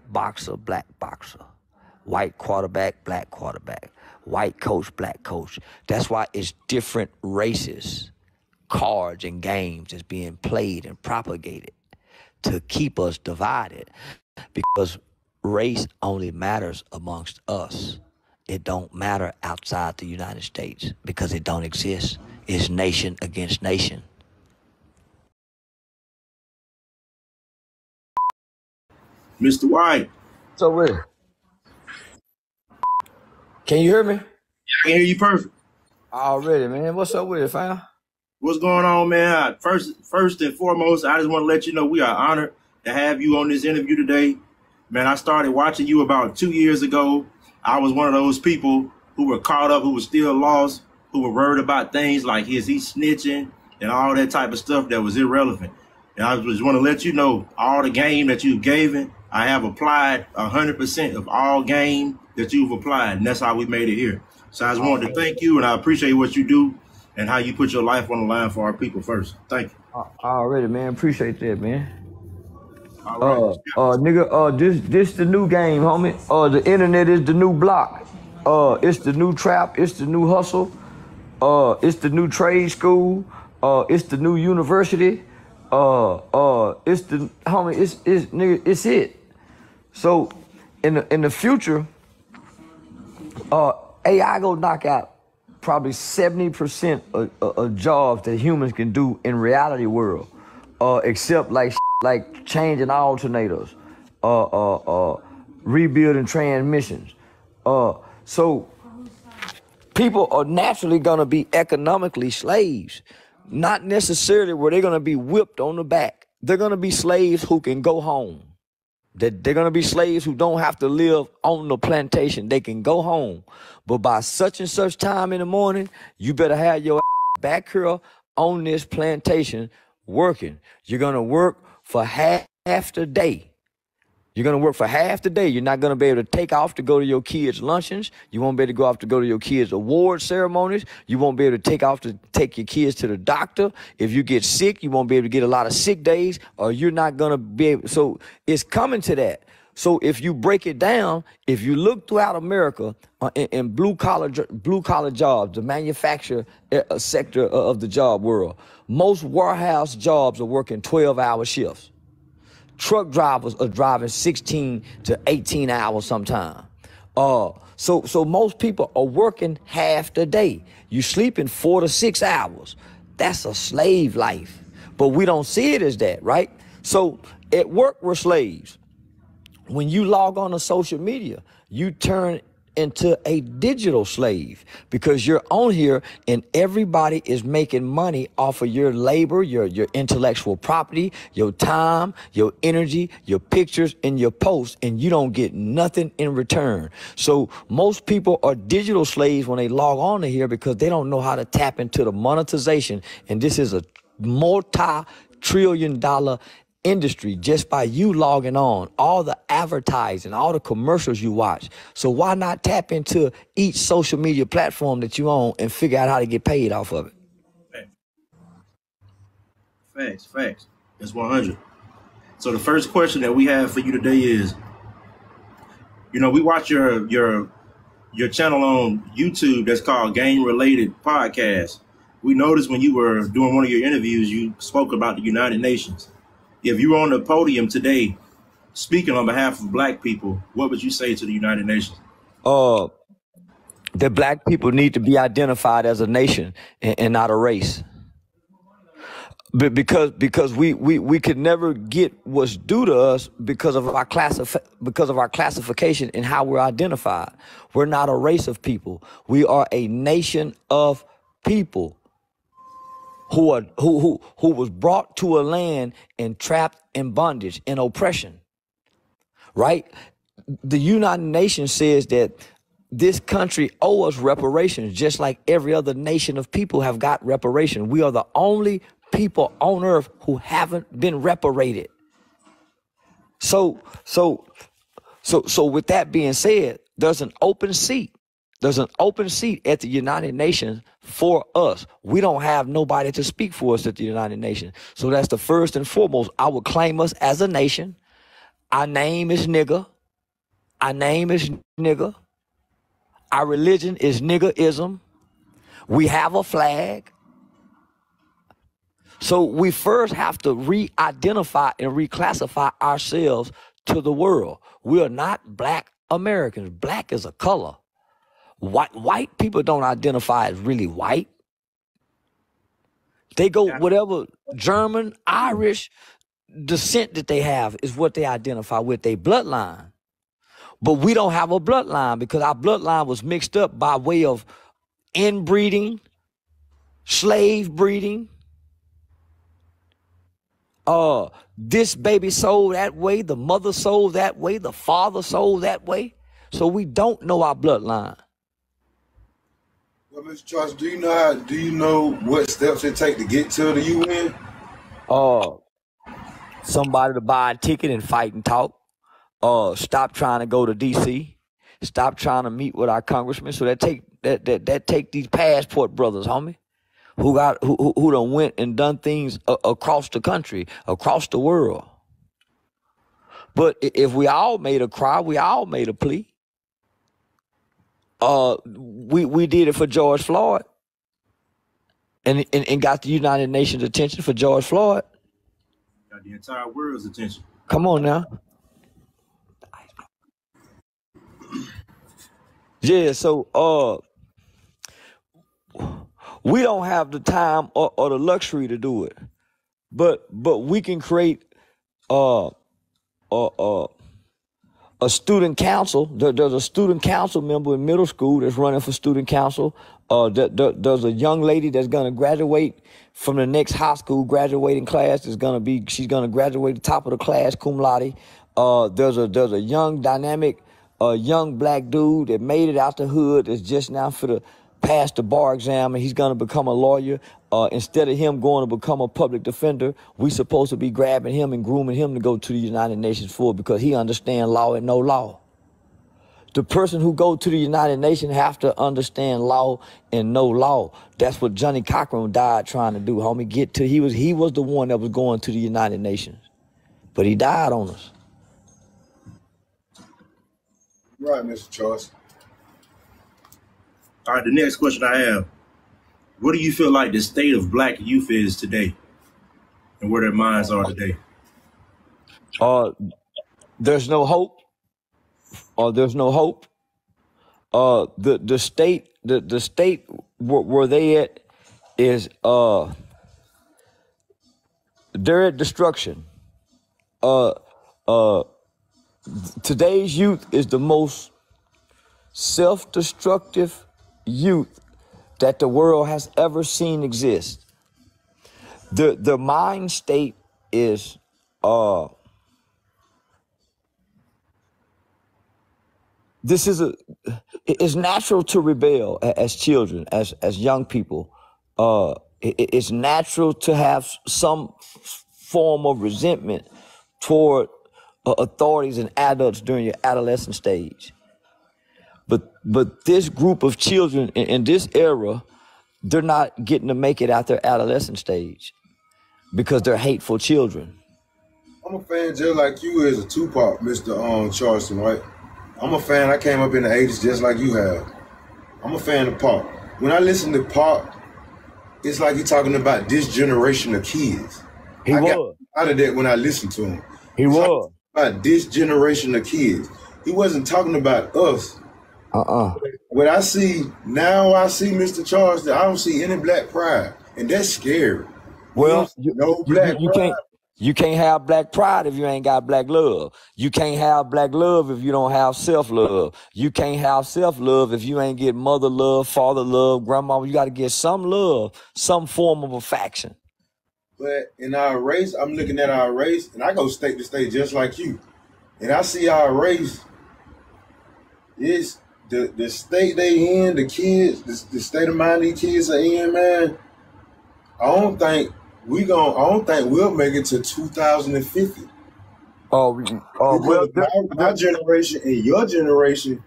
boxer, black boxer. White quarterback, black quarterback. White coach, black coach. That's why it's different races, cards, and games that's being played and propagated to keep us divided, because race only matters amongst us. It don't matter outside the United States because it don't exist. It's nation against nation. Mr. White. So with it. Can you hear me? I can hear you perfect. Already, man. What's up with it, fam? What's going on, man? First and foremost, I just want to let you know we are honored to have you on this interview today. Man, I started watching you about 2 years ago. I was one of those people who were caught up, who were still lost, who were worried about things like, is he snitching and all that type of stuff that was irrelevant. And I just want to let you know all the game that you've given, I have applied 100% of all game that you've applied, and that's how we made it here. So I just wanted to thank you, and I appreciate what you do and how you put your life on the line for our people first. Thank you. Already, man. Appreciate that, man. All right. Nigga, this the new game, homie. The internet is the new block. It's the new trap. It's the new hustle. It's the new trade school. It's the new university. It's the homie. It's nigga. It's it. So, in the future, AI go knock out probably 70% of jobs that humans can do in reality world, except like changing alternators, rebuilding transmissions. So people are naturally gonna be economically slaves, not necessarily where they're gonna be whipped on the back. They're gonna be slaves who can go home. They're gonna be slaves who don't have to live on the plantation. They can go home. But by such and such time in the morning, you better have your back here on this plantation working. You're gonna work for half the day. You're gonna work for half the day. You're not gonna be able to take off to go to your kids' luncheons. You won't be able to go off to go to your kids' award ceremonies. You won't be able to take off to take your kids to the doctor. If you get sick, you won't be able to get a lot of sick days, or you're not gonna be able. So it's coming to that. So if you break it down, if you look throughout America in blue collar jobs, the manufacturer sector of the job world, most warehouse jobs are working 12-hour shifts. Truck drivers are driving 16 to 18 hours sometime. So most people are working half the day. You sleeping 4 to 6 hours. That's a slave life. But we don't see it as that, right? So at work, we're slaves. When you log on to social media, you turn into a digital slave because you're on here and everybody is making money off of your labor, your intellectual property, your time, your energy, your pictures, and your posts, and you don't get nothing in return. So most people are digital slaves when they log on to here because they don't know how to tap into the monetization. And this is a multi-trillion-dollar industry just by you logging on, all the advertising, all the commercials you watch. So why not tap into each social media platform that you own and figure out how to get paid off of it? Facts. That's 100. So the first question that we have for you today is, we watch your channel on YouTube that's called Game Related Podcast. We noticed when you were doing one of your interviews, you spoke about the United Nations. If you were on the podium today speaking on behalf of black people, what would you say to the United Nations? That black people need to be identified as a nation and not a race. Because we could never get what's due to us because of our classification and how we're identified. We're not a race of people. We are a nation of people who was brought to a land and trapped in bondage and oppression, right? The United Nations says that this country owes us reparations, just like every other nation of people have got reparations. We are the only people on earth who haven't been reparated. So with that being said, there's an open seat. There's an open seat at the United Nations for us. We don't have nobody to speak for us at the United Nations. So that's the first and foremost. I would claim us as a nation. Our name is nigger. Our name is nigger. Our religion is niggerism. We have a flag. So we first have to re-identify and reclassify ourselves to the world. We are not black Americans. Black is a color. White people don't identify as really white. They go whatever German, Irish descent that they have is what they identify with, their bloodline. But we don't have a bloodline because our bloodline was mixed up by way of inbreeding, slave breeding. This baby sold that way, the mother sold that way, the father sold that way. So we don't know our bloodline. Well, Mr. Charles, do you know what steps it take to get to the UN? Somebody to buy a ticket and fight and talk. Stop trying to go to DC. Stop trying to meet with our congressmen. So that take these passport brothers, homie, who done went and done things across the country, across the world. But if we all made a cry, we all made a plea. We did it for George Floyd, and got the United Nations attention for George Floyd. Got the entire world's attention. Come on now. Yeah, so we don't have the time or the luxury to do it, but we can create a student council. There's a student council member in middle school that's running for student council. There's a young lady that's gonna graduate from the next high school graduating class. She's gonna graduate the top of the class, cum laude. There's a young dynamic, young black dude that made it out the hood that's just now for the pass the bar exam, and he's gonna become a lawyer. Instead of him going to become a public defender, we supposed to be grabbing him and grooming him to go to the United Nations for it because he understands law and no law. The person who go to the United Nations have to understand law and know law. That's what Johnny Cochran died trying to do, homie. He was the one that was going to the United Nations, but he died on us. Right, Mr. Charles. All right, the next question I have. What do you feel like the state of black youth is today and where their minds are today? There's no hope. There's no hope. The state where they at is they're at destruction. Today's youth is the most self-destructive youth that the world has ever seen exist. The mind state is it's natural to rebel as children, as young people. It's natural to have some form of resentment toward authorities and adults during your adolescent stage. But this group of children in this era, they're not getting to make it out their adolescent stage because they're hateful children. I'm a fan just like you is a Tupac, Mr. Charleston, right? I'm a fan. I came up in the 80s just like you have. I'm a fan of Pac. When I listen to Pac, it's like he's talking about this generation of kids. I got out of that when I listened to him. He was. About this generation of kids. He wasn't talking about us. What I see now, Mr. Charles, that I don't see any black pride, and that's scary. Well, black pride. You can't have black pride if you ain't got black love. You can't have black love if you don't have self-love. You can't have self-love if you ain't get mother love, father love, grandma. You got to get some love, some form of affection. But in our race, I'm looking at our race, and I go state to state just like you, and I see our race is the state they in, the kids, the state of mind these kids are in, man. I don't think we'll make it to 2050. Well, my generation and your generation,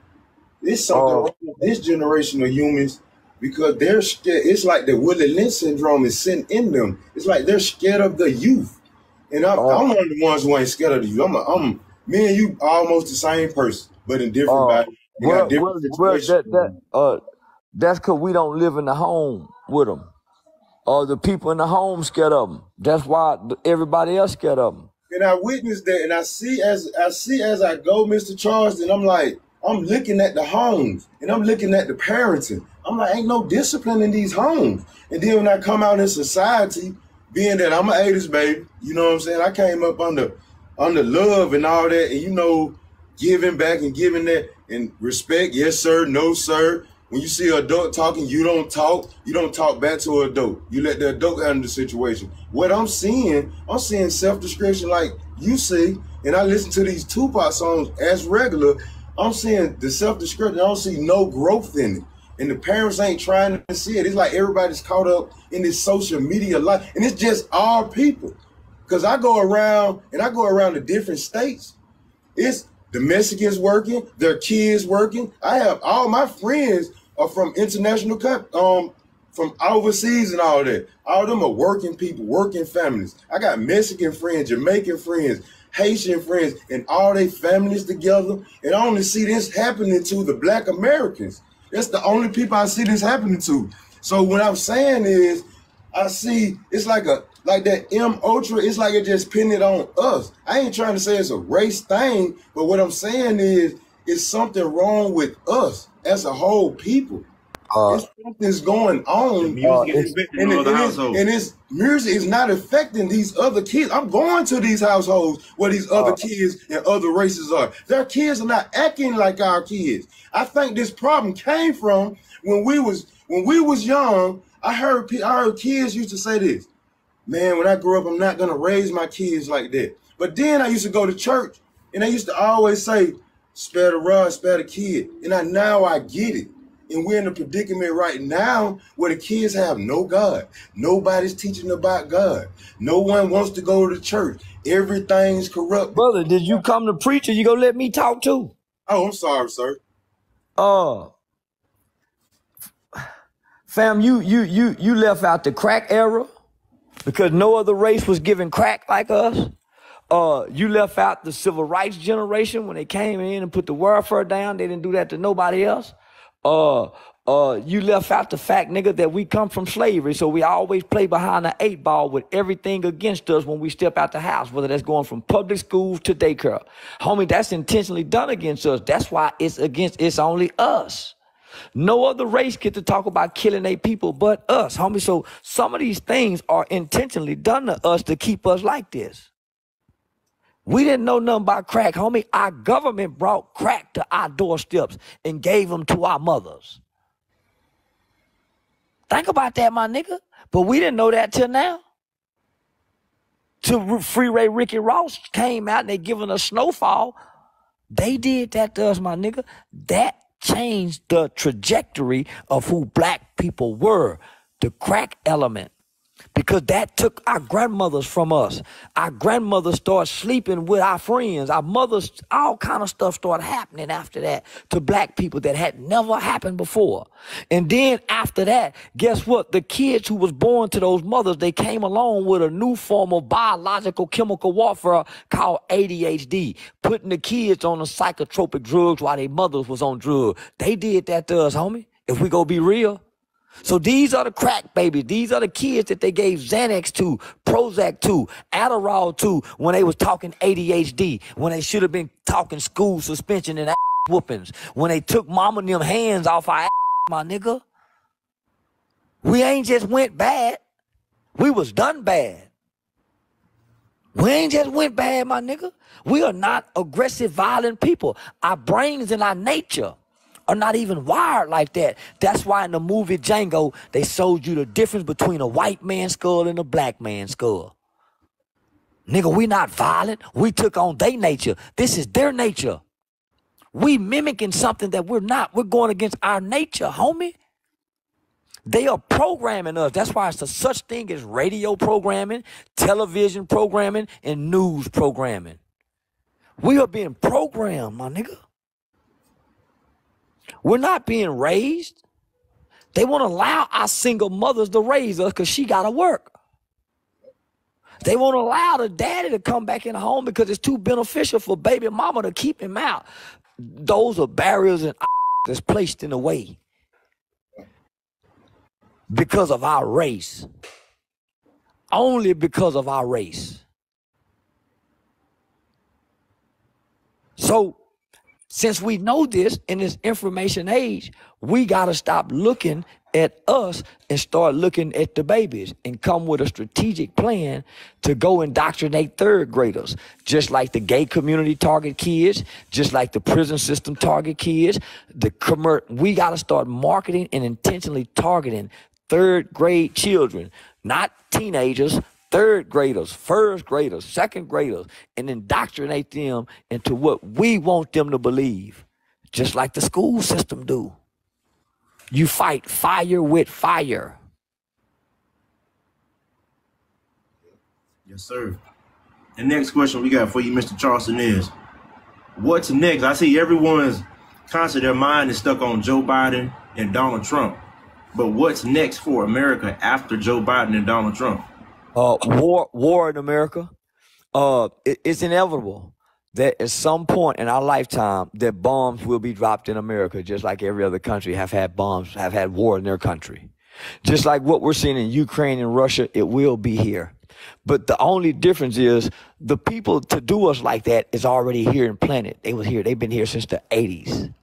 it's something wrong with this generation of humans because they're scared. It's like the Willie Lynch syndrome is sitting in them. It's like they're scared of the youth. And I'm one of the ones who ain't scared of the youth. me and you almost the same person, but in different Uh, bodies. We got different situations. that's because we don't live in the home with them. Or the people in the home scared of them. That's why everybody else scared of them. And I witnessed that, and I see as I go, Mr. Charleston, I'm like, I'm looking at the homes, and I'm looking at the parenting. I'm like, ain't no discipline in these homes. And then when I come out in society, being that I'm an 80s baby, you know what I'm saying? I came up under love and all that, and you know, giving back and giving that and respect. Yes, sir. No, sir. When you see an adult talking, you don't talk. You don't talk back to an adult. You let the adult handle the situation. What I'm seeing self-description like you see, and I listen to these Tupac songs as regular. I'm seeing the self-description. I don't see no growth in it. And the parents ain't trying to see it. It's like everybody's caught up in this social media life. And it's just our people. Because I go around to different states. It's the Mexicans working, their kids working. I have all my friends are from international from overseas and all that. All of them are working people, working families. I got Mexican friends, Jamaican friends, Haitian friends, and all their families together. And I only see this happening to the Black Americans. That's the only people I see this happening to. So what I'm saying is, I see it's like that M Ultra, it's like it just pinned it on us. I ain't trying to say it's a race thing, but what I'm saying is it's something wrong with us as a whole people. Something's going on. And this music is not affecting these other kids. I'm going to these households where these other kids and other races are. Their kids are not acting like our kids. I think this problem came from when we was young. I heard kids used to say this, man, when I grow up, I'm not going to raise my kids like that. But then I used to go to church, and they used to always say, spare the rod, spare the kid. And now I get it. And we're in a predicament right now where the kids have no God. Nobody's teaching about God. No one wants to go to church. Everything's corrupt. Brother, did you come to preach or you gonna let me talk too? Oh, I'm sorry, sir. Fam, you left out the crack era because no other race was giving crack like us. You left out the civil rights generation when they came in and put the welfare down. They didn't do that to nobody else. You left out the fact, nigga, that we come from slavery, so we always play behind the 8 ball with everything against us when we step out the house, whether that's going from public schools to daycare. Homie, that's intentionally done against us. That's why it's only us. No other race get to talk about killing their people but us, homie. So some of these things are intentionally done to us to keep us like this. We didn't know nothing about crack, homie. Our government brought crack to our doorsteps and gave them to our mothers. Think about that, my nigga. But we didn't know that till now. Till Freeway Ricky Ross came out and they giving us Snowfall. They did that to us, my nigga. That changed the trajectory of who black people were. The crack element. Because that took our grandmothers from us. Our grandmothers started sleeping with our friends. Our mothers, all kind of stuff started happening after that to black people that had never happened before. And then after that, guess what? The kids who was born to those mothers, they came along with a new form of biological chemical warfare called ADHD, putting the kids on the psychotropic drugs while their mothers was on drugs. They did that to us, homie, if we go be real. So these are the crack babies. These are the kids that they gave Xanax to, Prozac to, Adderall to when they was talking ADHD, when they should have been talking school suspension and ass whoopings, when they took mama and them hands off our ass, my nigga. We ain't just went bad. We was done bad. We ain't just went bad, my nigga. We are not aggressive, violent people. Our brains and our nature are not even wired like that. That's why in the movie Django, they showed you the difference between a white man's skull and a black man's skull. Nigga, we not violent. We took on their nature. This is their nature. We mimicking something that we're not. We're going against our nature, homie. They are programming us. That's why it's a such thing as radio programming, television programming, and news programming. We are being programmed, my nigga. We're not being raised. They want to allow our single mothers to raise us because she got to work. They won't allow the daddy to come back in the home because it's too beneficial for baby mama to keep him out. Those are barriers and that's placed in the way because of our race. Only because of our race. So, since we know this in this information age, we got to stop looking at us and start looking at the babies and come with a strategic plan to go indoctrinate third graders, just like the gay community target kids, just like the prison system target kids. We got to start marketing and intentionally targeting third grade children, not teenagers, third graders, first graders, second graders, and indoctrinate them into what we want them to believe, just like the school system do. You fight fire with fire. Yes, sir. The next question we got for you, Mr. Charleston, is what's next? I see everyone's constantly, their mind is stuck on Joe Biden and Donald Trump. But what's next for America after Joe Biden and Donald Trump? War in America. It's inevitable that at some point in our lifetime that bombs will be dropped in America, just like every other country have had war in their country. Just like what we're seeing in Ukraine and Russia, it will be here. But the only difference is the people to do us like that is already here and planted. They've been here since the 80s.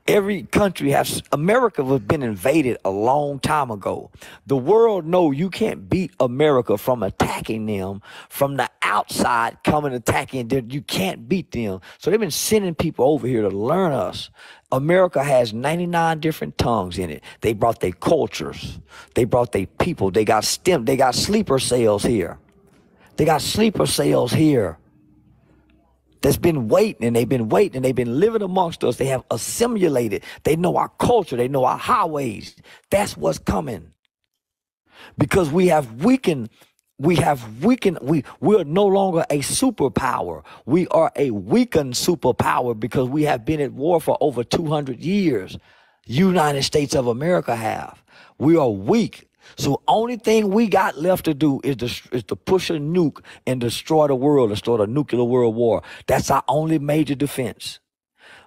Every country America has been invaded a long time ago. The world knows you can't beat America from attacking them from the outside, coming attacking them. You can't beat them. So they've been sending people over here to learn us. America has 99 different tongues in it. They brought their cultures. They brought their people. They got sleeper cells here. They got sleeper cells here. That's been waiting, and they've been living amongst us. They have assimilated. They know our culture. They know our highways. That's what's coming. Because we are no longer a superpower. We are a weakened superpower because we have been at war for over 200 years. United States of America have. We are weak. So only thing we got left to do is to push a nuke and destroy the world, and start a nuclear world war. That's our only major defense.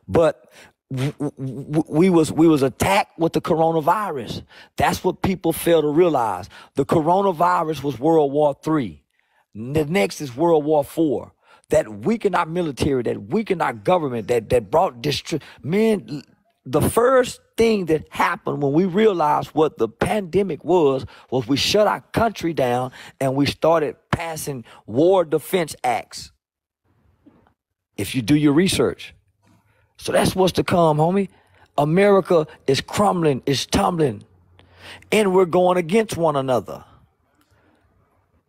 But we was attacked with the coronavirus. That's what people fail to realize. The coronavirus was World War III. The next is World War IV. That weakened our military, that weakened our government, that brought men. The first thing that happened when we realized what the pandemic was we shut our country down and we started passing war defense acts. If you do your research. So that's what's to come, homie. America is crumbling, is tumbling, and we're going against one another.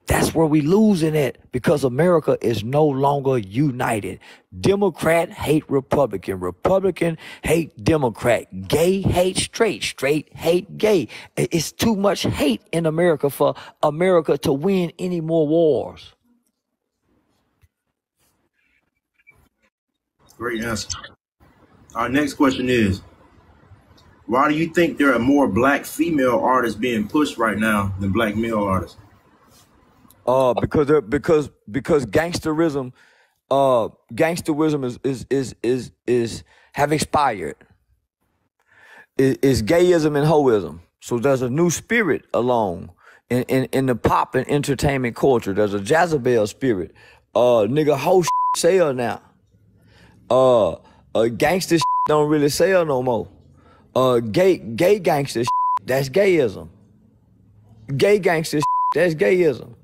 That's where we losing it, because America is no longer united. Democrat hate Republican. Republican hate Democrat. Gay hate straight. Straight hate gay. It's too much hate in America for America to win any more wars. Great answer. Our next question is, why do you think there are more black female artists being pushed right now than black male artists? Because gangsterism is have expired. Is gayism and hoism. So there's a new spirit along in the pop and entertainment culture. There's a Jezebel spirit. Nigga, whole sell now. Gangster don't really sell no more. Gay gangster that's gayism. Gay gangster that's gayism.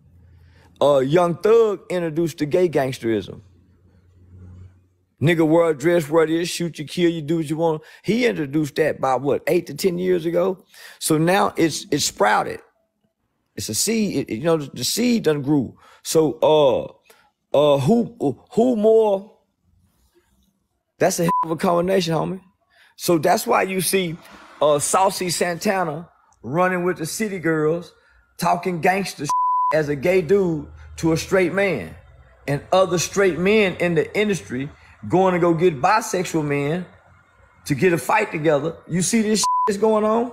Young Thug introduced the gay gangsterism. Nigga wear a dress, wear this, shoot you, kill you, do what you want. He introduced that by 8 to 10 years ago. So now it's sprouted. It's a seed. The seed done grew. So who more? That's a hell of a combination, homie. So that's why you see Saucy Santana running with the city girls, talking gangster as a gay dude to a straight man, and other straight men in the industry going to go get bisexual men to get a fight together. You see this is going on?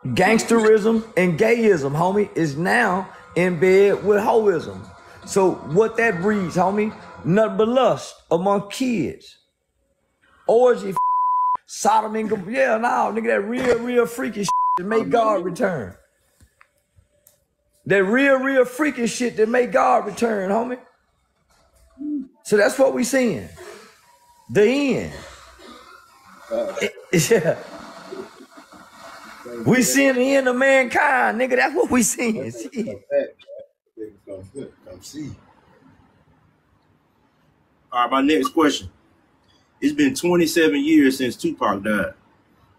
Gangsterism and gayism, homie, is now in bed with hoism. So what that breeds, homie, nothing but lust among kids. Orgy, Sodom and Gomorrah. Yeah, no, nigga, that real freaky shit that make God return. That real freaky shit that make God return, homie. So that's what we seeing. The end. Yeah. We seeing the end of mankind, nigga. That's what we seeing. Come see. All right, my next question. It's been 27 years since Tupac died.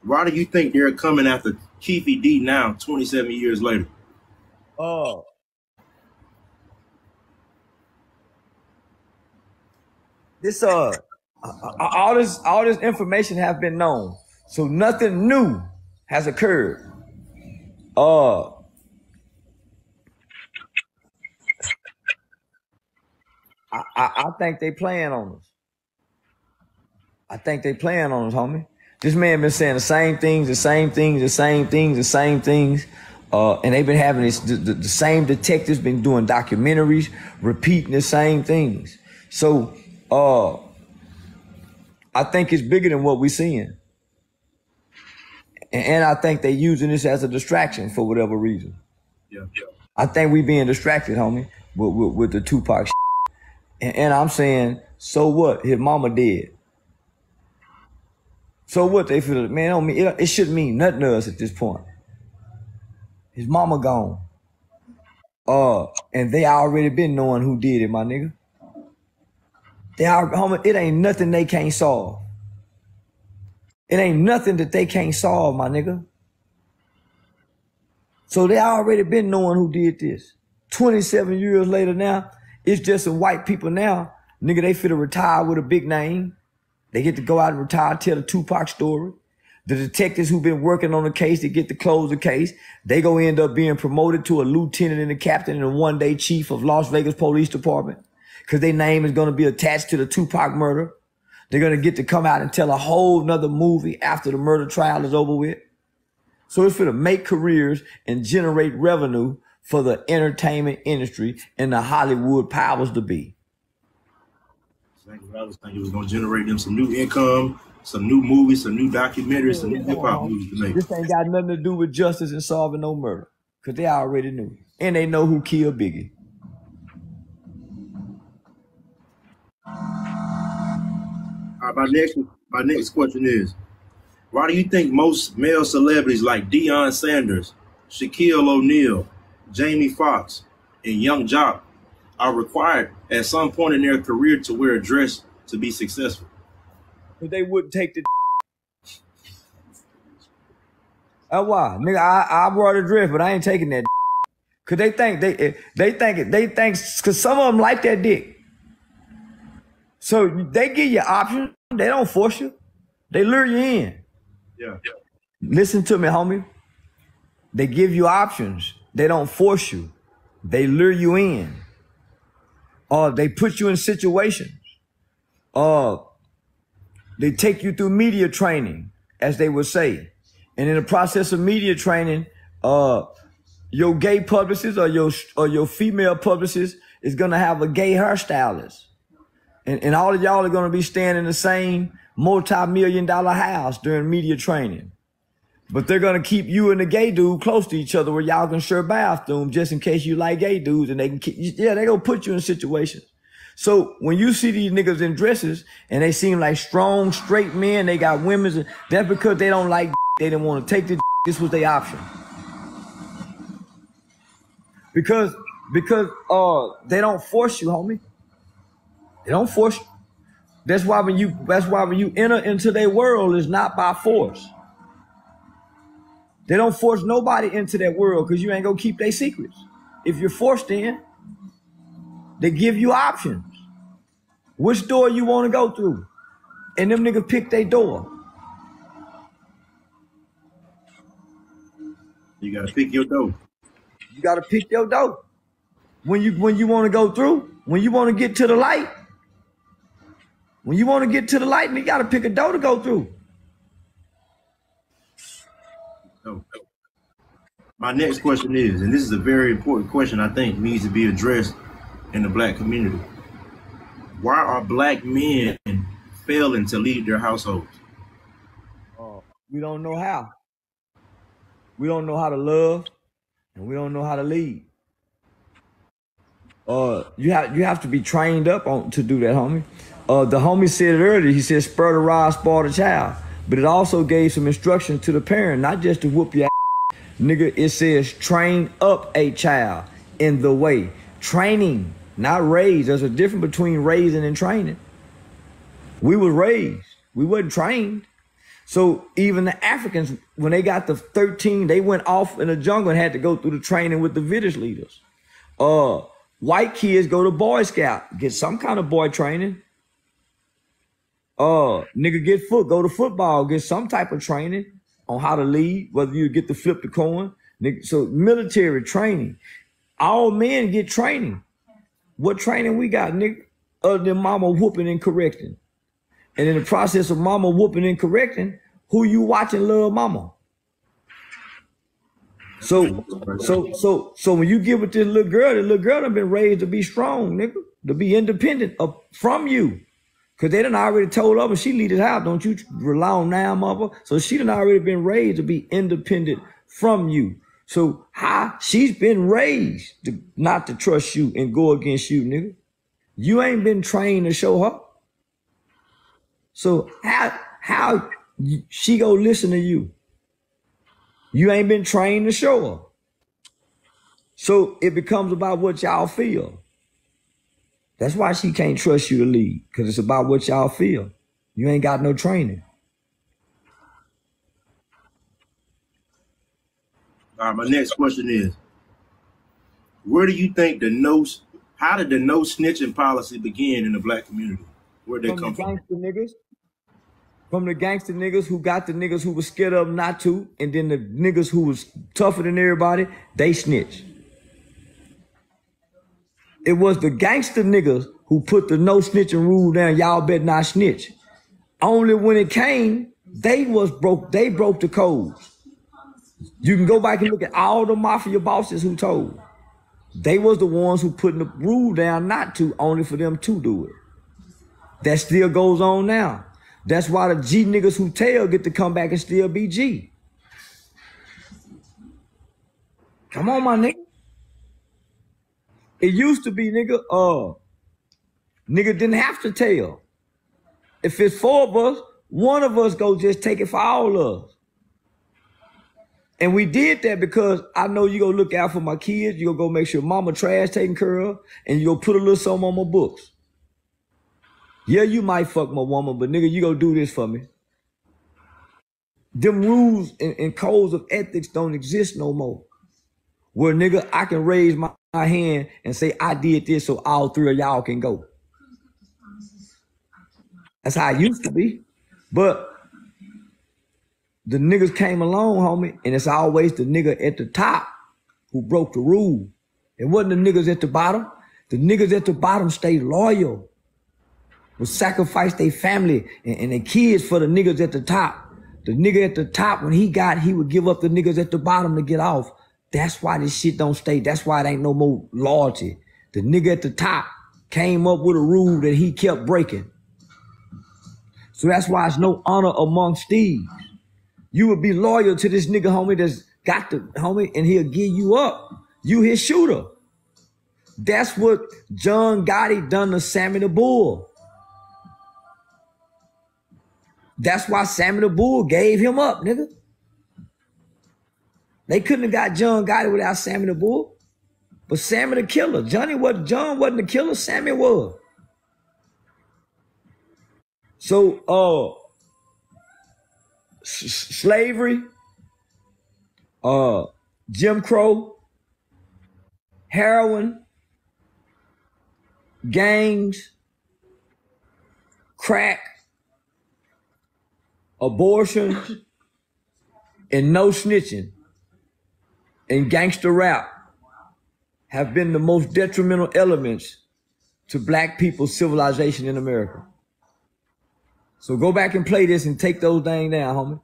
Why do you think they're coming after Keefy D now, 27 years later? Oh. This all this information have been known. So nothing new has occurred. I think they playing on us. I think they playing on us, homie. This man been saying the same things, and they've been having this. The same detectives been doing documentaries, repeating the same things. So, I think it's bigger than what we're seeing, and I think they using this as a distraction for whatever reason. Yeah. I think we being distracted, homie, with the Tupac. And I'm saying, so what? His mama dead. So what? They feel, man, on me, it shouldn't mean nothing to us at this point. His mama gone. And they already been knowing who did it, my nigga. Homie, it ain't nothing they can't solve. It ain't nothing that they can't solve, my nigga. So they already been knowing who did this. 27 years later now, it's just some white people now. Nigga, they finna retire with a big name. They get to go out and retire, tell the Tupac story. The detectives who've been working on the case, they get to close the case. They gonna end up being promoted to a lieutenant and a captain and a one-day chief of Las Vegas Police Department because their name is gonna be attached to the Tupac murder. They're gonna get to come out and tell a whole nother movie after the murder trial is over with. So it's finna make careers and generate revenue for the entertainment industry and the Hollywood powers to be. I was thinking it was going to generate them some new income, some new movies, some new documentaries, some new hip-hop movies to make. This ain't got nothing to do with justice and solving no murder because they already knew. And they know who killed Biggie. All right, my next question is, why do you think most male celebrities like Deion Sanders, Shaquille O'Neal, Jamie Foxx, and Young Jock are required at some point in their career to wear a dress to be successful? But they wouldn't take the why? Nigga, I brought a dress, but I ain't taking that cause they think cause some of them like that dick. So they give you options, they don't force you. They lure you in. Yeah. Listen to me, homie. They give you options. They don't force you. They lure you in. They put you in situations. They take you through media training, as they would say. And in the process of media training, your gay publicist or your female publicist is gonna have a gay hairstylist. And all of y'all are gonna be staying in the same multi-million-dollar house during media training. But they're gonna keep you and the gay dude close to each other where y'all can share bathroom just in case you like gay dudes, and they can they're gonna put you in situations. So when you see these niggas in dresses and they seem like strong, straight men, they got women's, that's because they don't like they didn't want to take the this was their option. Because they don't force you, homie. They don't force you. That's why when you enter into their world, it's not by force. They don't force nobody into that world because you ain't gonna keep their secrets. If you're forced in, they give you options. Which door you want to go through? And them niggas pick their door. You gotta pick your dough. You gotta pick your door. When you want to go through, when you want to get to the light, you gotta pick a door to go through. My next question is, and this is a very important question I think needs to be addressed in the black community. Why are black men failing to lead their households? We don't know how. We don't know how to love, and we don't know how to lead. You have to be trained up on to do that, homie. The homie said it earlier. He said, "Spur the rod, spoil the child." But it also gave some instruction to the parent, not just to whoop your ass. Nigga, it says train up a child in the way. Training, not raise. There's a difference between raising and training. We was raised. We wasn't trained. So even the Africans, when they got to 13, they went off in the jungle and had to go through the training with the village leaders. White kids go to Boy Scout, get some kind of boy training. Nigga go to football, get some type of training on how to lead, whether you get to flip the coin. Nigga, so military training. All men get training. What training we got, nigga? Other than mama whooping and correcting. And in the process of mama whooping and correcting, who you watching love mama? So when you give it to the little girl done been raised to be strong, nigga, to be independent from you. Cause they done already told her, she leave this house, don't you rely on now, mother. So she done already been raised to be independent from you. So how she's been raised not to trust you and go against you, nigga. You ain't been trained to show her. So how she go listen to you? You ain't been trained to show her. So it becomes about what y'all feel. That's why she can't trust you to lead, because it's about what y'all feel. You ain't got no training. All right, my next question is, where do you think how did the no snitching policy begin in the black community? Where'd they come from? From the gangster niggas who got the niggas who was scared of them not to, and then the niggas who was tougher than everybody, they snitch. It was the gangster niggas who put the no snitching rule down. Y'all better not snitch. Only when it came, they broke the codes. You can go back and look at all the mafia bosses who told. They was the ones who put the rule down not to, only for them to do it. That still goes on now. That's why the G niggas who tell get to come back and still be G. Come on, my nigga. It used to be, nigga didn't have to tell. If it's 4 of us, one of us go just take it for all of us. And we did that because I know you gonna look out for my kids. You gonna go make sure mama trash taken care of, and you gonna put a little something on my books. Yeah, you might fuck my woman, but nigga, you gonna do this for me. Them rules and codes of ethics don't exist no more. Where nigga, I can raise my hand and say I did this so all 3 of y'all can go. That's how it used to be. But the niggas came along, homie, and it's always the nigga at the top who broke the rule. It wasn't the niggas at the bottom. The niggas at the bottom stayed loyal, would sacrifice their family and their kids for the niggas at the top. The nigga at the top, when he would give up the niggas at the bottom to get off. That's why this shit don't stay. That's why it ain't no more loyalty. The nigga at the top came up with a rule that he kept breaking. So that's why it's no honor amongst thieves. You would be loyal to this nigga, homie, that's got the homie, and he'll give you up. You his shooter. That's what John Gotti done to Sammy the Bull. That's why Sammy the Bull gave him up, nigga. They couldn't have got John Gotti without Sammy the Bull. But Sammy the killer. John wasn't the killer, Sammy was. So slavery, Jim Crow, heroin, gangs, crack, abortion, and no snitching, and gangster rap have been the most detrimental elements to black people's civilization in America. So go back and play this and take those things down, homie.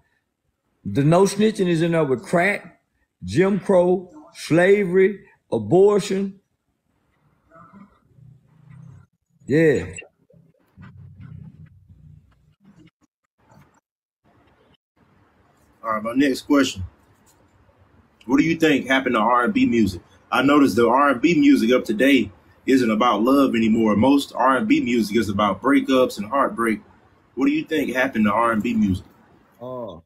The no snitching is in there with crack, Jim Crow, slavery, abortion. Yeah. All right, my next question. What do you think happened to R&B music? I noticed the R&B music of today isn't about love anymore. Most R&B music is about breakups and heartbreak. What do you think happened to R&B music? Uh,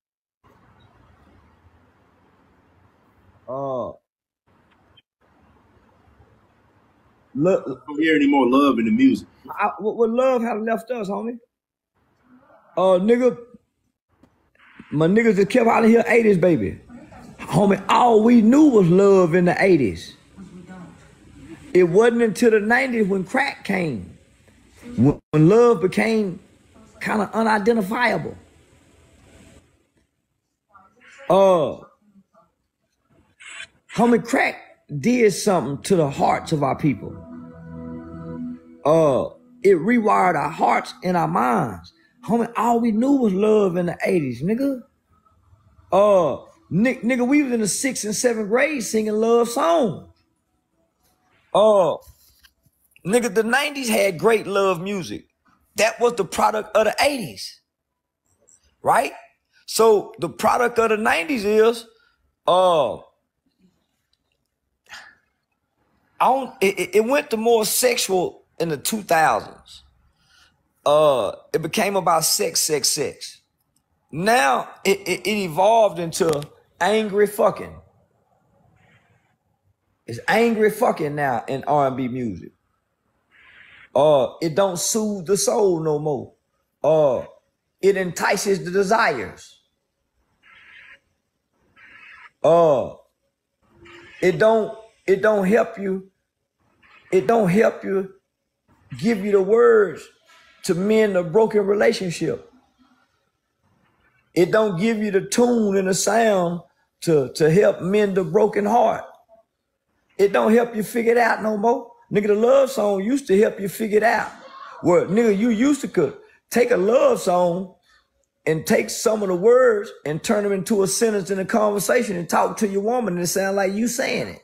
uh, I don't hear any more love in the music. what love have left us, homie? Nigga, my niggas that kept out of here 80s, baby. Homie, all we knew was love in the 80s. It wasn't until the 90s when crack came, when love became kind of unidentifiable. Homie, crack did something to the hearts of our people. It rewired our hearts and our minds. Homie, all we knew was love in the 80s, nigga. Nigga, we was in the 6th and 7th grade singing love songs. Nigga, the 90s had great love music. That was the product of the 80s. Right? So the product of the 90s is it went to more sexual in the 2000s. It became about sex. Now it evolved into angry fucking. It's angry fucking now in R&B music. It don't soothe the soul no more. It entices the desires. It don't help you. It don't help you give you the words to mend a broken relationship. It don't give you the tune and the sound to help mend a broken heart. It don't help you figure it out no more. Nigga, the love song used to help you figure it out. Well, nigga, you used to could take a love song and take some of the words and turn them into a sentence in a conversation and talk to your woman and it sound like you saying it.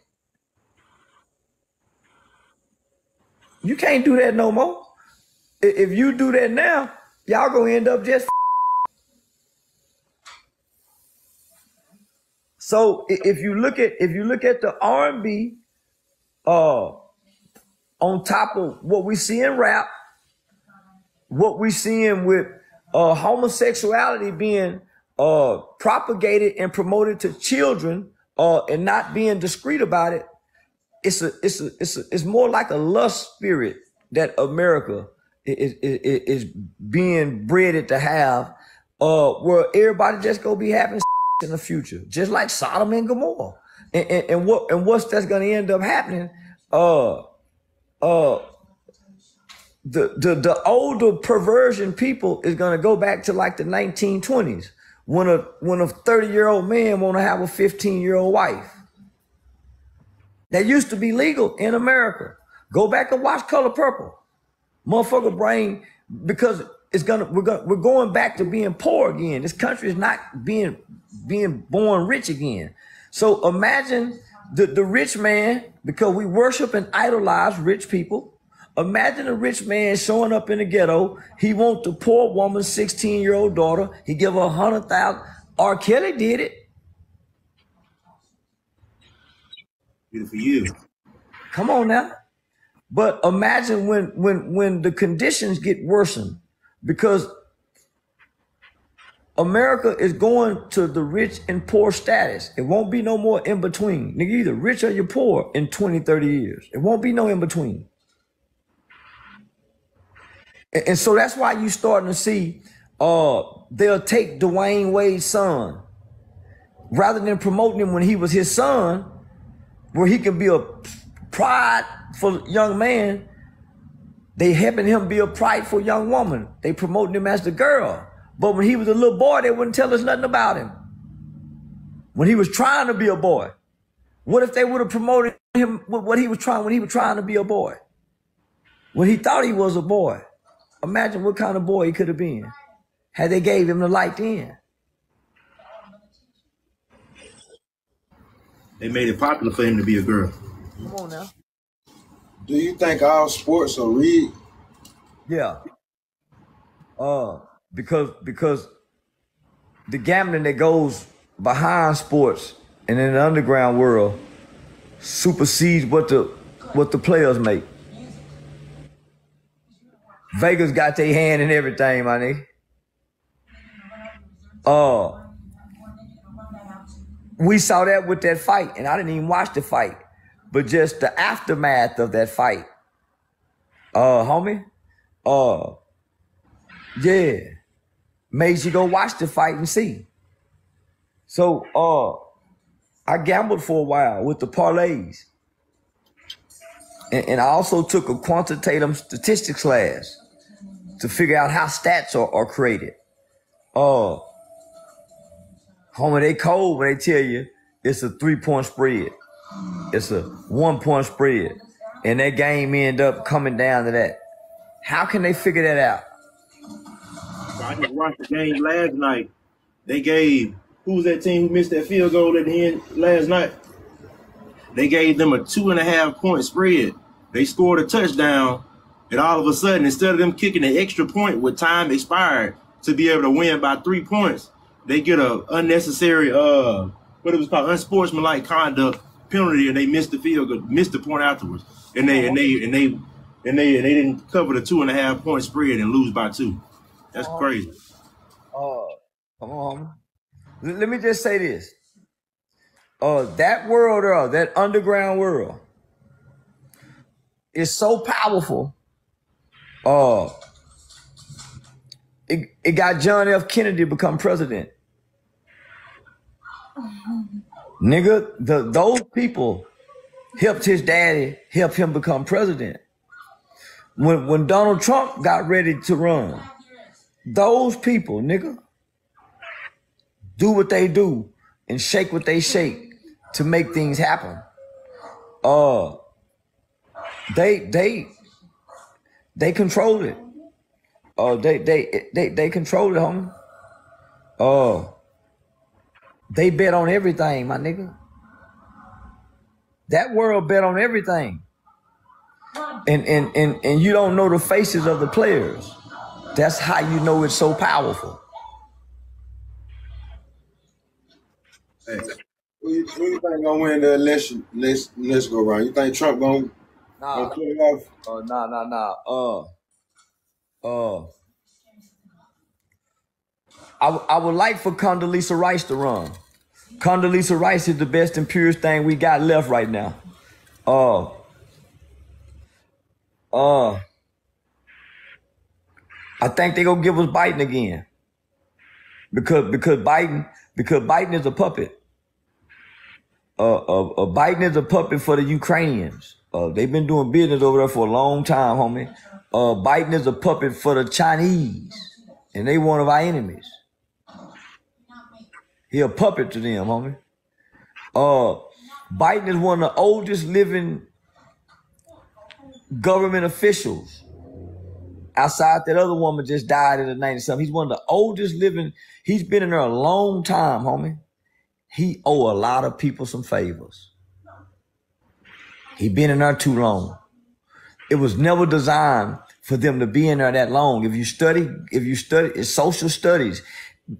You can't do that no more. If you do that now, y'all gonna end up just. So if you look at the R&B, on top of what we see in rap, what we seeing with homosexuality being propagated and promoted to children, and not being discreet about it, it's more like a lust spirit that America is being bred to have, where everybody just gonna be having in the future, just like Sodom and Gomorrah. And what's that's gonna end up happening? The older perversion people is gonna go back to like the 1920s when a 30-year-old man wanna have a 15-year-old wife. That used to be legal in America. Go back and watch Color Purple. Motherfucker brain, because we're going back to being poor again. This country is not being born rich again. So imagine the rich man, because we worship and idolize rich people. Imagine a rich man showing up in the ghetto. He want the poor woman's 16-year-old daughter. He give her $100,000. R. Kelly did it. Good for you. Come on now. But imagine when the conditions get worsened, because America is going to the rich and poor status. It won't be no more in between. Nigga, either rich or you're poor in 20, 30 years. It won't be no in between. And so that's why you starting to see they'll take Dwayne Wade's son, rather than promoting him when he was his son, where he can be a prideful young man. They helping him be a prideful young woman. They promoting him as the girl. But when he was a little boy, they wouldn't tell us nothing about him. When he was trying to be a boy, what if they would have promoted him with what he was trying when he was trying to be a boy? When he thought he was a boy. Imagine what kind of boy he could have been had they gave him the light then. They made it popular for him to be a girl. Come on now. Do you think all sports are rigged? Yeah. Because the gambling that goes behind sports and in the underground world supersedes what the players make. Vegas got their hand in everything, my nigga. We saw that with that fight, and I didn't even watch the fight, but just the aftermath of that fight. Homie, yeah, made you go watch the fight and see. So, I gambled for a while with the parlays. And I also took a quantitative statistics class to figure out how stats are created. Homie, they cold when they tell you it's a 3-point spread. It's a 1-point spread. And that game end up coming down to that. How can they figure that out? I just watched the game last night. They gave, who was that team who missed that field goal at the end last night? They gave them a 2.5-point spread. They scored a touchdown, and all of a sudden, instead of them kicking an extra point with time expired to be able to win by 3 points, they get a unnecessary, what it was called, unsportsmanlike conduct penalty, and they missed the field goal, missed the point afterwards, and they didn't cover the 2.5-point spread and lose by 2. That's crazy. Come on. Let me just say this. That world, that underground world, is so powerful. It got John F. Kennedy to become president. Nigga, those people helped his daddy help him become president. When Donald Trump got ready to run, those people, nigga, do what they do and shake what they shake to make things happen. They control it. They control it, homie. They bet on everything, my nigga. That world bet on everything. And you don't know the faces of the players. That's how you know it's so powerful. Hey, who you think gonna win the election? Let's go around. You think Trump gonna pull it off? I would like for Condoleezza Rice to run. Condoleezza Rice is the best and purest thing we got left right now. I think they gonna give us Biden again. Because Biden is a puppet. Biden is a puppet for the Ukrainians. They've been doing business over there for a long time, homie. Biden is a puppet for the Chinese, and they one of our enemies. He a puppet to them, homie. Biden is one of the oldest living government officials. Outside that other woman just died in the 90-something. He's one of the oldest living. He's been in there a long time, homie. He owe a lot of people some favors. He been in there too long. It was never designed for them to be in there that long. If you study it's social studies,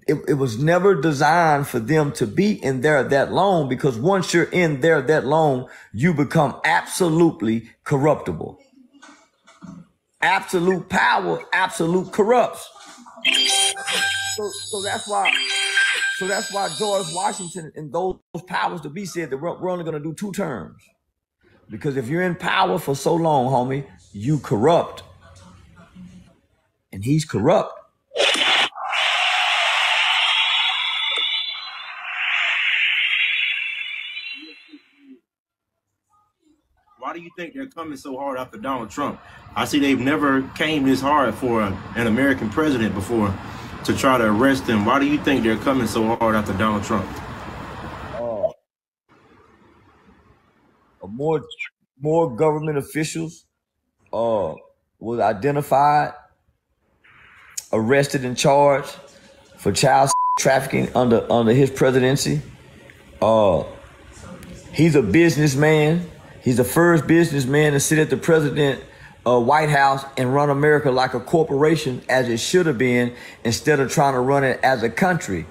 it was never designed for them to be in there that long, because once you're in there that long, you become absolutely corruptible. Absolute power, absolute corrupts. So that's why George Washington and those powers to be said that we're only going to do 2 terms. Because if you're in power for so long, homie, you corrupt. And he's corrupt. Why do you think they're coming so hard after Donald Trump? I see they've never came this hard for an American president before to try to arrest him. Why do you think they're coming so hard after Donald Trump? More government officials was identified, arrested and charged for child trafficking under his presidency. He's a businessman. He's the first businessman to sit at the president White House and run America like a corporation as it should have been instead of trying to run it as a country.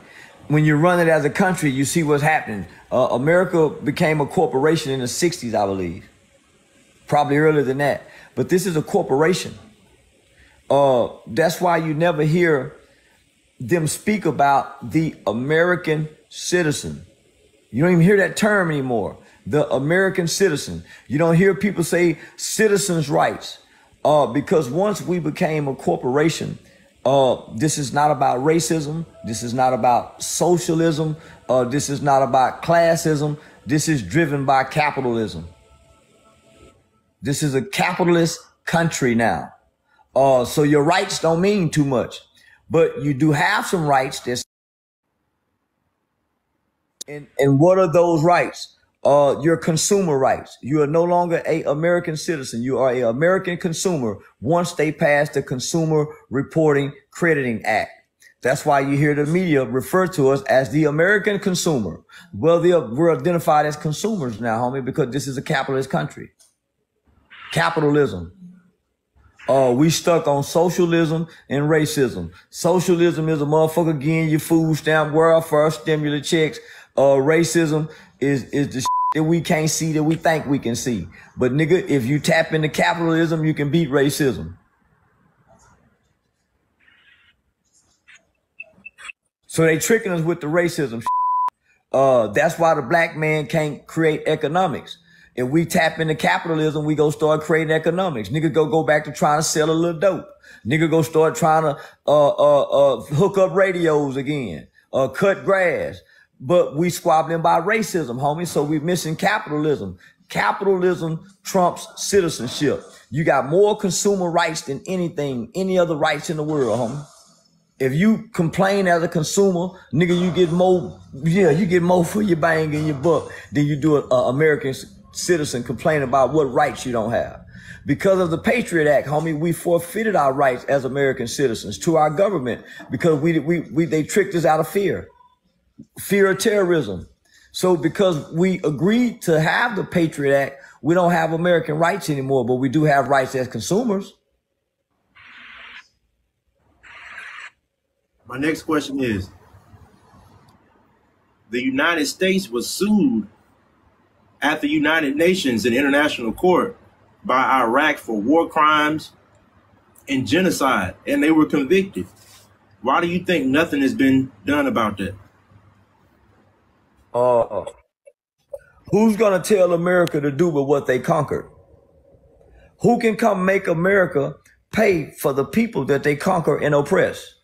When you run it as a country, you see what's happening. America became a corporation in the 60s, I believe. Probably earlier than that. But this is a corporation. That's why you never hear them speak about the American citizen. You don't even hear that term anymore. The American citizen. You don't hear people say citizens' rights. Because once we became a corporation, this is not about racism. This is not about socialism. This is not about classism. This is driven by capitalism. This is a capitalist country now. So your rights don't mean too much, but you do have some rights. And what are those rights? Your consumer rights. You are no longer a American citizen. You are an American consumer once they pass the Consumer Reporting Crediting Act. That's why you hear the media refer to us as the American consumer. Well, we're identified as consumers now, homie, because this is a capitalist country. Capitalism. We stuck on socialism and racism. Socialism is a motherfucker getting your food stamp, welfare, stimulus checks. Racism is the shit that we can't see that we think we can see. But nigga, if you tap into capitalism, you can beat racism. So they tricking us with the racism shit. That's why the black man can't create economics. If we tap into capitalism, we go start creating economics. Nigga go back to trying to sell a little dope. Nigga go start trying to hook up radios again, cut grass. But we squabbling by racism, homie. So we missing capitalism. Capitalism trumps citizenship. You got more consumer rights than any other rights in the world, homie. If you complain as a consumer, nigga, you get more for your bang and your buck than you do an American citizen complain about what rights you don't have. Because of the Patriot Act, homie, we forfeited our rights as American citizens to our government because they tricked us out of fear of terrorism. So because we agreed to have the Patriot Act, we don't have American rights anymore, but we do have rights as consumers. My next question is, the United States was sued at the United Nations in international court by Iraq for war crimes and genocide, and they were convicted. Why do you think nothing has been done about that? Who's going to tell America to do with what they conquered? Who can come make America pay for the people that they conquer and oppress?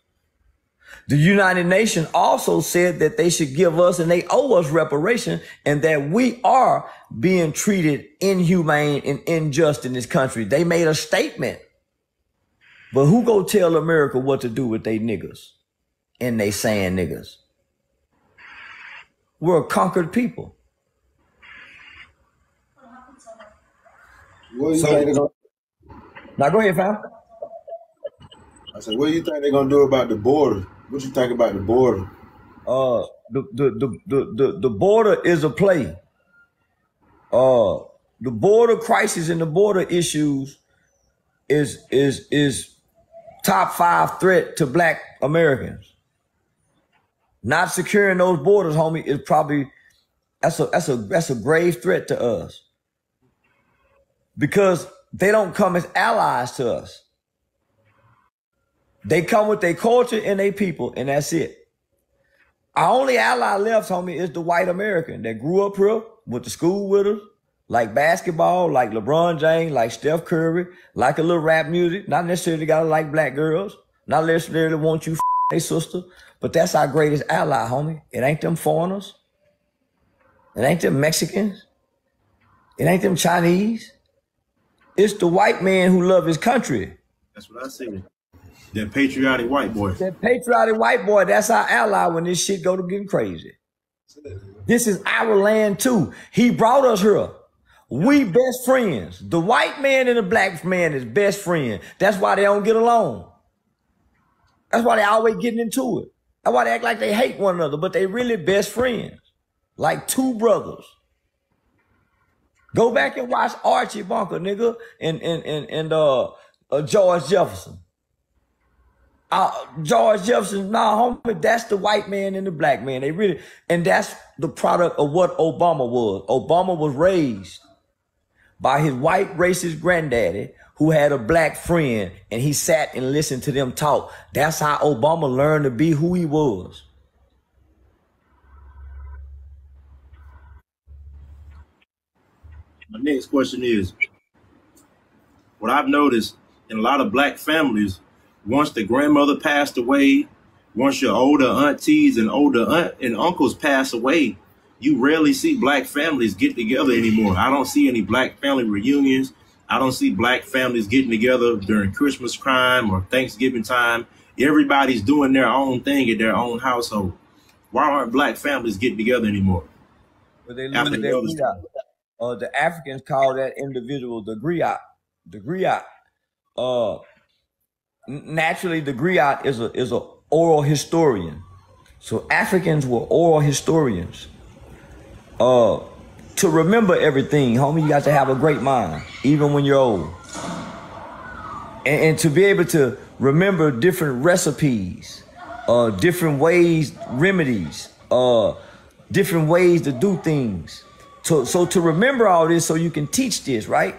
The United Nations also said that they should give us and they owe us reparation and that we are being treated inhumane and unjust in this country. They made a statement. But who go tell America what to do with they niggas and they saying niggas? We're a conquered people. What do you think they're gonna, Now go ahead, fam. I said, what do you think they're gonna do about the border? What you think about the border? The border is a play. The border crisis and the border issues is top 5 threat to black Americans. Not securing those borders, homie, is probably that's a grave threat to us. Because they don't come as allies to us. They come with their culture and their people, and that's it. Our only ally left, homie, is the white American that grew up here, went to school with us, like basketball, like LeBron James, like Steph Curry, like a little rap music. Not necessarily gotta like black girls, not necessarily want you their sister, but that's our greatest ally, homie. It ain't them foreigners. It ain't them Mexicans. It ain't them Chinese. It's the white man who love his country. That's what I said. That patriotic white boy. That patriotic white boy, that's our ally when this shit go to getting crazy. This is our land too. He brought us here. We best friends. The white man and the black man is best friend. That's why they don't get along. That's why they always getting into it. That's why they act like they hate one another, but they really best friends. Like two brothers. Go back and watch Archie Bunker, nigga, and George Jefferson. George Jefferson, nah, homie, that's the white man and the black man. They really, and that's the product of what Obama was. Obama was raised by his white racist granddaddy who had a black friend, and he sat and listened to them talk. That's how Obama learned to be who he was. My next question is, what I've noticed in a lot of black families, once the grandmother passed away, once your older aunties and older aunt and uncles pass away, you rarely see black families get together anymore. I don't see any black family reunions. I don't see black families getting together during Christmas time or Thanksgiving time. Everybody's doing their own thing in their own household. Why aren't black families getting together anymore? But they lose their griot. The Africans call that individual the griot. The griot. Naturally, the griot is a oral historian. So Africans were oral historians. To remember everything, homie, you got to have a great mind, even when you're old. And to be able to remember different recipes, different ways, remedies, different ways to do things. So to remember all this so you can teach this, right?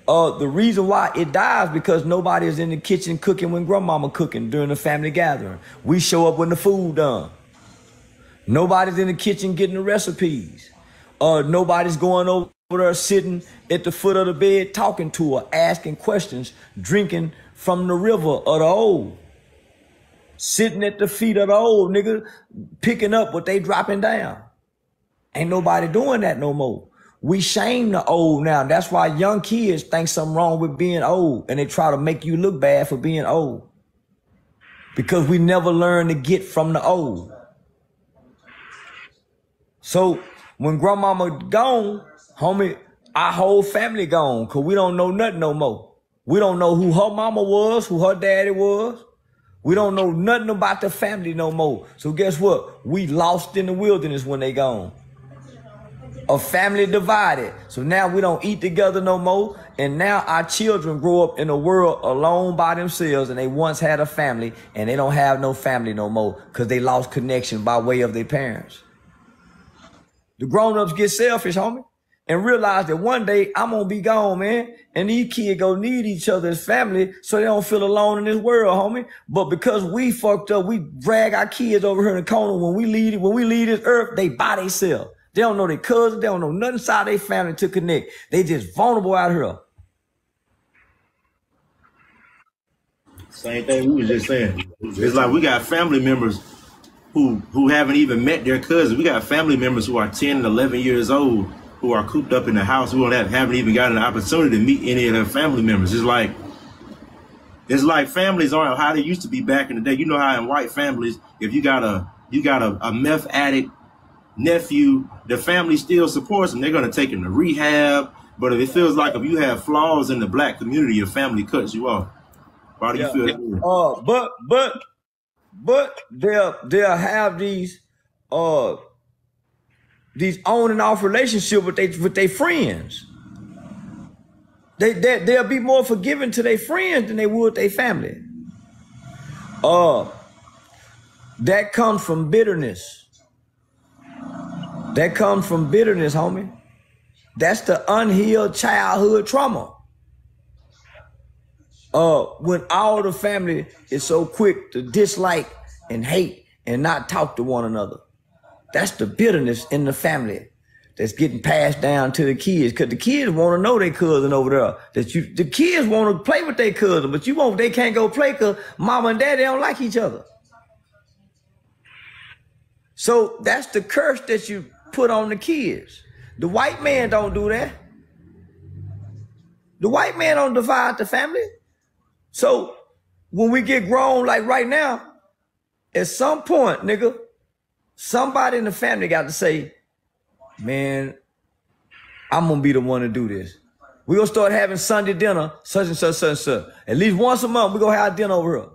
The reason why it dies because nobody is in the kitchen cooking when grandmama cooking during the family gathering. We show up when the food done. Nobody's in the kitchen getting the recipes. Nobody's going over there sitting at the foot of the bed talking to her, asking questions, drinking from the river of the old. Sitting at the feet of the old, nigga, picking up what they dropping down. Ain't nobody doing that no more. We shame the old now. That's why young kids think something wrong with being old, and they try to make you look bad for being old. Because we never learn to get from the old. So when grandmama gone, homie, our whole family gone, because we don't know nothing no more. We don't know who her mama was, who her daddy was. We don't know nothing about the family no more. So guess what? We lost in the wilderness when they gone. A family divided. So now we don't eat together no more. And now our children grow up in a world alone by themselves, and they once had a family, and they don't have no family no more because they lost connection by way of their parents. The grown-ups get selfish, homie, and realize that one day I'm going to be gone, man. And these kids go need each other as family so they don't feel alone in this world, homie. But because we fucked up, we drag our kids over here in the corner. When we leave this earth, they by themselves. They don't know their cousins. They don't know nothing inside their family to connect. They just vulnerable out here. Same thing we was just saying. It's like we got family members who haven't even met their cousins. We got family members who are 10 and 11 years old who are cooped up in the house who haven't even gotten an opportunity to meet any of their family members. It's like families aren't how they used to be back in the day. You know how in white families, if you got a meth addict nephew, the family still supports them. They're going to take him to rehab. But if it feels like if you have flaws in the black community, your family cuts you off. Why do you feel that? But they'll have these on and off relationship with their friends. They'll be more forgiving to their friends than they would their family. That comes from bitterness. That comes from bitterness, homie. That's the unhealed childhood trauma. When all the family is so quick to dislike and hate and not talk to one another. That's the bitterness in the family that's getting passed down to the kids. Because the kids want to know their cousin over there. The kids want to play with their cousin, but they can't go play because mama and daddy don't like each other. So that's the curse that you put on the kids. The white man don't do that. The white man don't divide the family. So when we get grown, like right now, at some point, nigga, somebody in the family got to say, man, I'm going to be the one to do this. We're going to start having Sunday dinner, such and such, such and such. At least once a month, we're going to have dinner over here.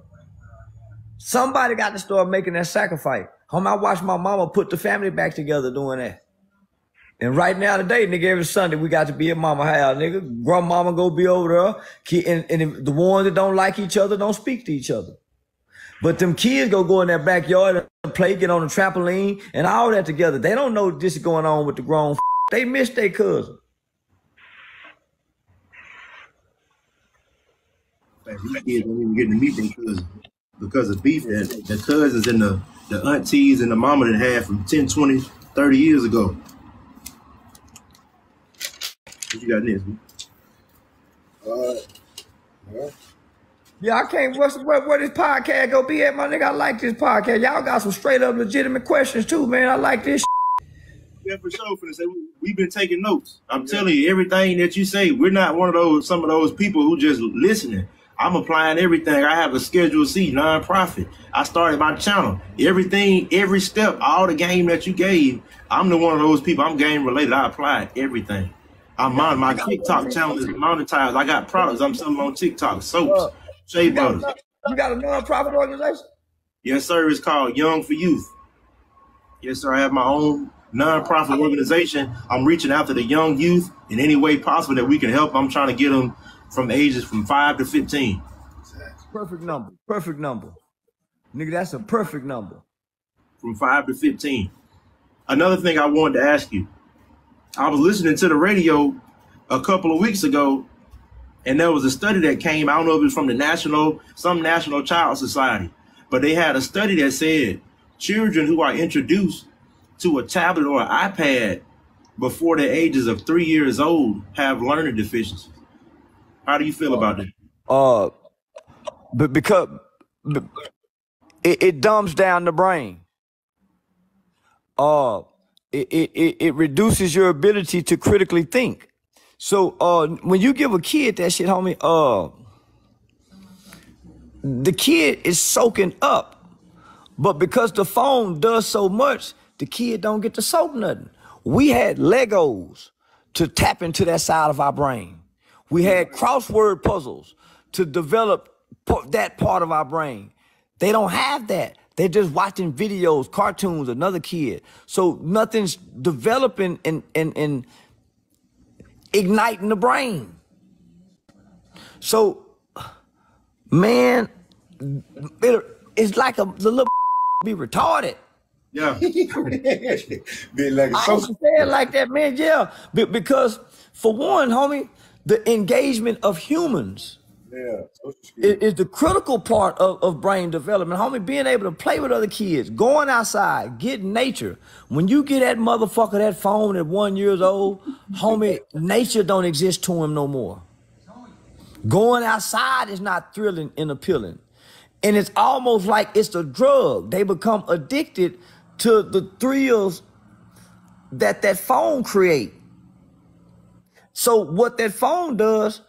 Somebody got to start making that sacrifice. Homie, I watched my mama put the family back together doing that. And right now today, nigga, every Sunday we got to be at mama house, nigga. Grandmama go be over there. And the ones that don't like each other don't speak to each other. But them kids go in their backyard and play, get on the trampoline and all that together. They don't know this is going on with the grown. They miss their cousin. These kids don't even get to meet their cousins because of beef and the cousins and the aunties and the mama that had from 10, 20, 30 years ago. What you got next, man? Yeah, I can't. Where this podcast go be at, my nigga? I like this podcast. Y'all got some straight up legitimate questions too, man. I like this. Yeah, for sure. For say we've been taking notes. I'm telling you, everything that you say, we're not some of those people who just listening. I'm applying everything. I have a Schedule C nonprofit. I started my channel. Everything, every step, all the game that you gave, I'm the one of those people. I'm game related. I applied everything. My TikTok channel is monetized. I got products. I'm selling on TikTok. Soaps, shea butters. You got a nonprofit organization? Yes, sir. It's called Young for Youth. Yes, sir. I have my own nonprofit organization. I'm reaching out to the young youth in any way possible that we can help. I'm trying to get them from ages from 5 to 15. Perfect number. Perfect number. Nigga, that's a perfect number. From 5 to 15. Another thing I wanted to ask you. I was listening to the radio a couple of weeks ago, and there was a study that came. I don't know if it's from the National Child Society, but they had a study that said children who are introduced to a tablet or an iPad before the ages of 3 years old have learning deficiencies. How do you feel about that? But because it dumbs down the brain. It reduces your ability to critically think. So when you give a kid that shit, homie, the kid is soaking up. But because the phone does so much, the kid don't get to soak nothing. We had Legos to tap into that side of our brain. We had crossword puzzles to develop that part of our brain. They don't have that. They're just watching videos, cartoons, another kid. So nothing's developing and igniting the brain. So, man, it's like the little be retarded. Yeah. Be like I understand like that, man. Yeah, because for one, homie, the engagement of humans is the critical part of brain development. Homie, being able to play with other kids, going outside, getting nature. When you get that motherfucker that phone at 1 year old, homie, nature don't exist to him no more. Going outside is not thrilling and appealing. And it's almost like it's a drug. They become addicted to the thrills that phone create. So what that phone does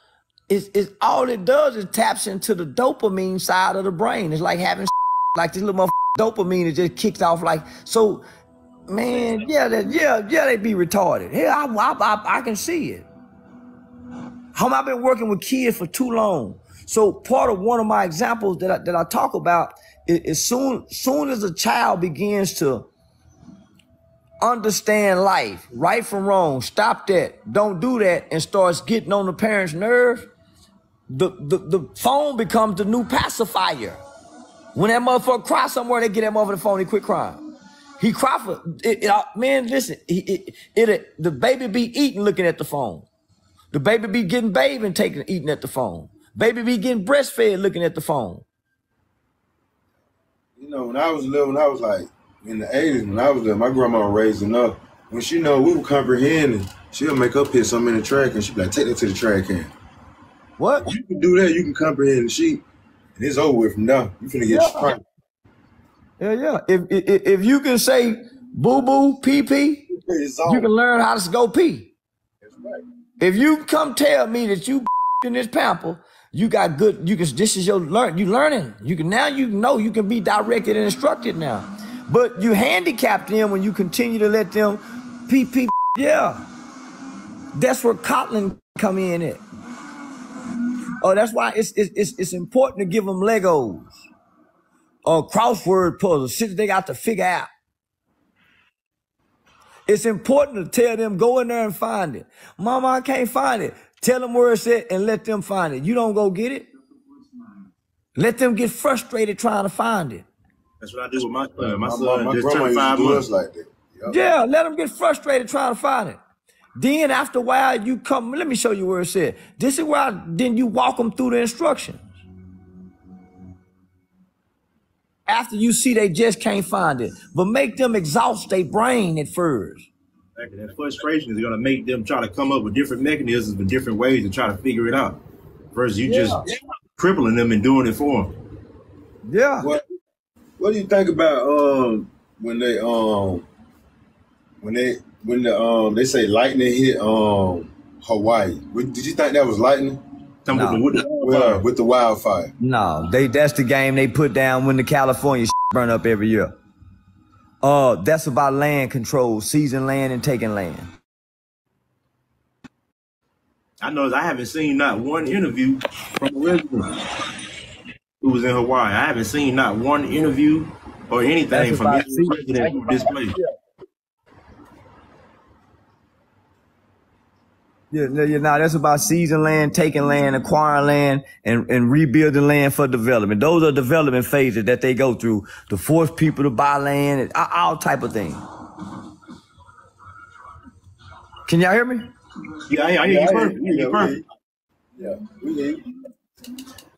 is all it does is taps into the dopamine side of the brain. It's like having like this little dopamine is just kicked off like, so man, they be retarded. Yeah, I can see it. I've been working with kids for too long. So part of one of my examples that I talk about is soon as a child begins to understand life, right from wrong, stop that, don't do that, and starts getting on the parents' nerves, the phone becomes the new pacifier. When that motherfucker cries somewhere, they get that motherfucker the phone, he quit crying. He cry for man, listen, the baby be eating looking at the phone. The baby be getting bathed and eating at the phone. Baby be getting breastfed looking at the phone. You know, when I was little, when I was like in the 80s, when I was little, my grandma raising up. When she know we were comprehending, she'll make up hit something in the track and she'll be like, take that to the track can. What? You can do that, you can comprehend the sheep, and it's over with from now. You finna get sprung. Yeah. If you can say boo-boo, pee-pee, you can learn how to go pee. That's right. If you come tell me that you in this pamper, you got good, this is your you learning. You can be directed and instructed now. But you handicap them when you continue to let them pee. Yeah. That's where Kotlin come in at. Oh, that's why it's important to give them Legos or crossword puzzles, shit they got to figure out. It's important to tell them, go in there and find it. Mama, I can't find it. Tell them where it's at and let them find it. You don't go get it. Let them get frustrated trying to find it. That's what I do with my son. My son my just grandma turned used to 5 do months. us like that. Yep. Yeah, let them get frustrated trying to find it. Then after a while, you come, let me show you where it's at. This is where then you walk them through the instructions. After you see they just can't find it, but make them exhaust their brain at first. That frustration is going to make them try to come up with different mechanisms and different ways to try to figure it out. Versus you just crippling them and doing it for them. Yeah. What do you think about when they say lightning hit Hawaii? Did you think that was lightning? No. With the wildfire. No, that's the game they put down when the California burn up every year. That's about land control, seizing land and taking land. I know I haven't seen not one interview from a resident who was in Hawaii. I haven't seen not one interview or anything from any resident who displaced. Yeah, that's about seizing land, taking land, acquiring land, and rebuilding land for development. Those are development phases that they go through to force people to buy land, and all type of things. Can y'all hear me? Yeah, I hear you perfect. Yeah, we hear you.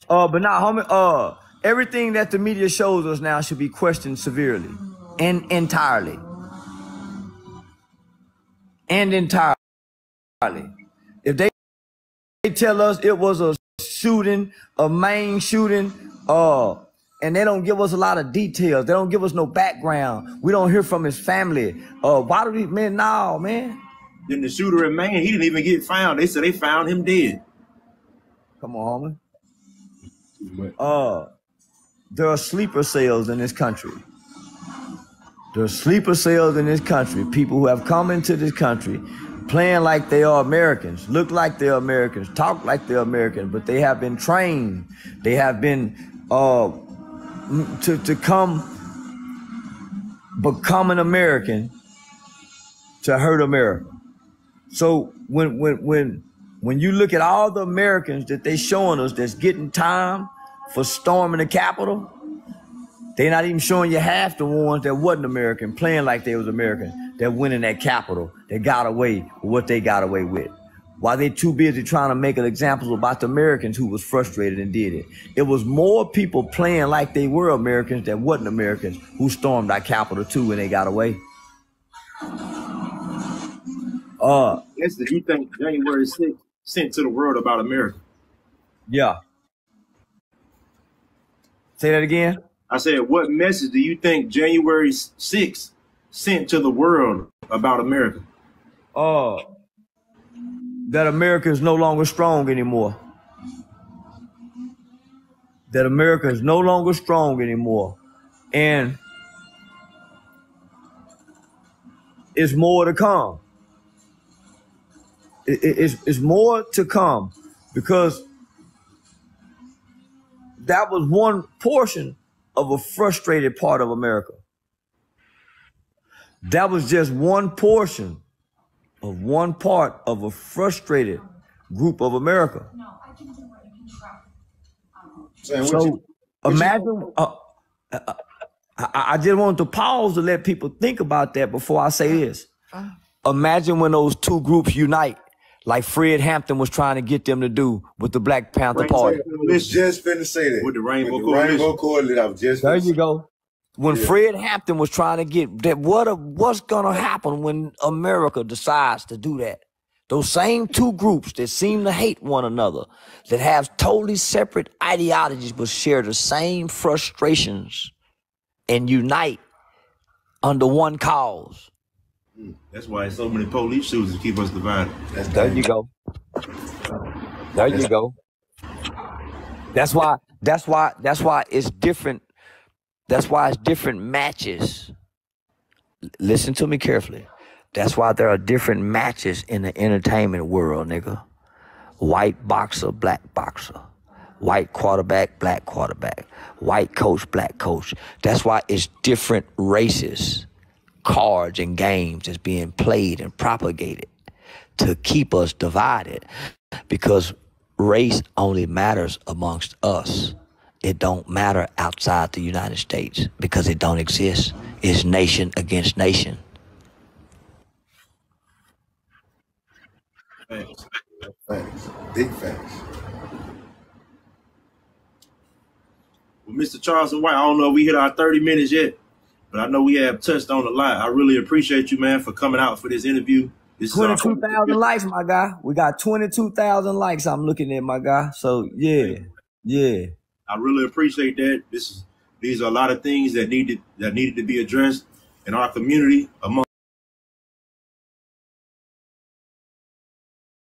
But now, homie, everything that the media shows us now should be questioned severely and entirely. If they tell us it was a shooting, a main shooting, and they don't give us a lot of details, they don't give us no background, we don't hear from his family. Why do these men? No, man. Then the shooter in Maine, he didn't even get found. They said they found him dead. Come on, homie. There are sleeper cells in this country. There are sleeper cells in this country. People who have come into this country playing like they are Americans, look like they're Americans, talk like they're Americans, but they have been trained. They have been to become an American to hurt America. So when you look at all the Americans that they showing us that's getting time for storming the Capitol, they're not even showing you half the ones that wasn't American, playing like they was American, that went in that Capitol, that got away with what they got away with. While they too busy trying to make an example about the Americans who was frustrated and did it. It was more people playing like they were Americans that wasn't Americans who stormed that Capitol too and they got away. Yes, did you think January 6th sent to the world about America? Yeah. Say that again? I said, what message do you think January 6th sent to the world about America? That America is no longer strong anymore. That America is no longer strong anymore. And it's more to come. It's more to come because that was one portion of a frustrated part of America. That was just one portion of one part of a frustrated group of America. No, I can do what you can try. So imagine, I just wanted to pause to let people think about that before I say this. Imagine when those two groups unite, like Fred Hampton was trying to get them to do with the Black Panther Party. I was just finna say that. With the Rainbow Coalition. I was just There you go. When Fred Hampton was trying to get that, what's gonna happen when America decides to do that? Those same two groups that seem to hate one another, that have totally separate ideologies but share the same frustrations and unite under one cause. That's why so many police shooters keep us divided. There you go. There you go. That's why it's different. That's why it's different matches. Listen to me carefully. That's why there are different matches in the entertainment world, nigga. White boxer, black boxer. White quarterback, black quarterback. White coach, black coach. That's why it's different races cards and games that's being played and propagated to keep us divided, because race only matters amongst us. It don't matter outside the United States because it don't exist. It's nation against nation. Thanks. Facts. Big facts. Well, Mr. Charleston White, I don't know if we hit our 30 minutes yet, but I know we have touched on a lot. I really appreciate you, man, for coming out for this interview. This is 22,000 likes, my guy. We got 22,000 likes. I'm looking at, my guy. So yeah. I really appreciate that. These are a lot of things that needed to be addressed in our community among